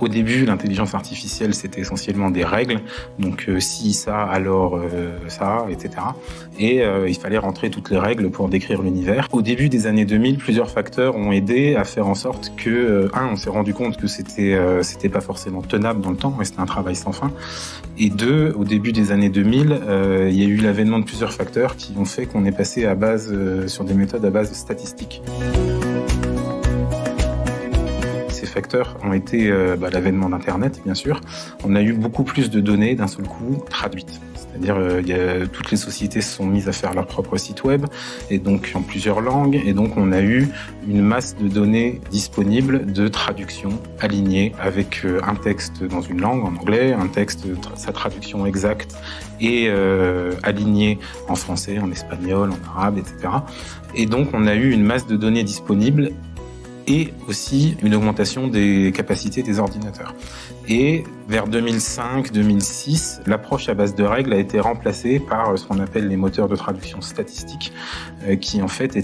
Au début, l'intelligence artificielle, c'était essentiellement des règles. Donc, si ça, alors ça, etc. Et il fallait rentrer toutes les règles pour décrire l'univers. Au début des années 2000, plusieurs facteurs ont aidé à faire en sorte que, on s'est rendu compte que c'était pas forcément tenable dans le temps, et c'était un travail sans fin. Et deux, au début des années 2000, il y a eu l'avènement de plusieurs facteurs qui ont fait qu'on est passé sur des méthodes à base statistiques. Ces facteurs ont été l'avènement d'Internet, bien sûr. On a eu beaucoup plus de données d'un seul coup traduites. C'est-à-dire toutes les sociétés se sont mises à faire leur propre site web, et donc en plusieurs langues. Et donc on a eu une masse de données disponibles de traduction alignée avec un texte dans une langue, en anglais, un texte, sa traduction exacte et alignée en français, en espagnol, en arabe, etc. Et donc on a eu une masse de données disponibles et aussi une augmentation des capacités des ordinateurs. Et vers 2005-2006, l'approche à base de règles a été remplacée par ce qu'on appelle les moteurs de traduction statistique, qui en fait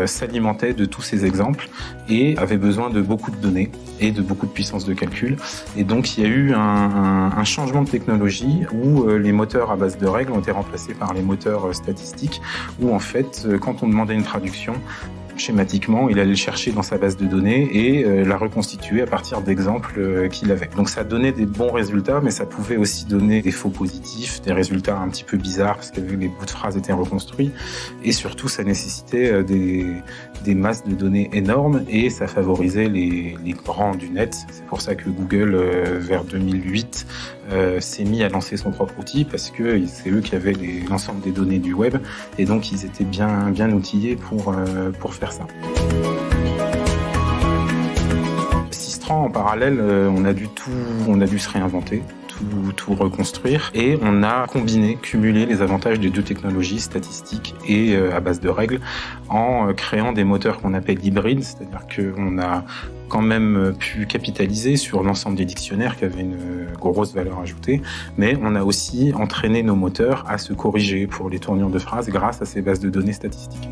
s'alimentaient de tous ces exemples et avaient besoin de beaucoup de données et de beaucoup de puissance de calcul. Et donc il y a eu un changement de technologie où les moteurs à base de règles ont été remplacés par les moteurs statistiques, où en fait, quand on demandait une traduction, schématiquement, il allait le chercher dans sa base de données et la reconstituer à partir d'exemples qu'il avait. Donc ça donnait des bons résultats, mais ça pouvait aussi donner des faux positifs, des résultats un petit peu bizarres parce que les bouts de phrases étaient reconstruits, et surtout ça nécessitait des masses de données énormes et ça favorisait les grands du net. C'est pour ça que Google, vers 2008, s'est mis à lancer son propre outil, parce que c'est eux qui avaient l'ensemble des données du web, et donc ils étaient bien outillés pour faire ça. Sistran, en parallèle, on a dû se réinventer, tout reconstruire, et on a cumulé les avantages des deux technologies, statistiques et à base de règles, en créant des moteurs qu'on appelle hybrides, c'est-à-dire qu'on a quand même pu capitaliser sur l'ensemble des dictionnaires qui avaient une grosse valeur ajoutée, mais on a aussi entraîné nos moteurs à se corriger pour les tournures de phrases grâce à ces bases de données statistiques.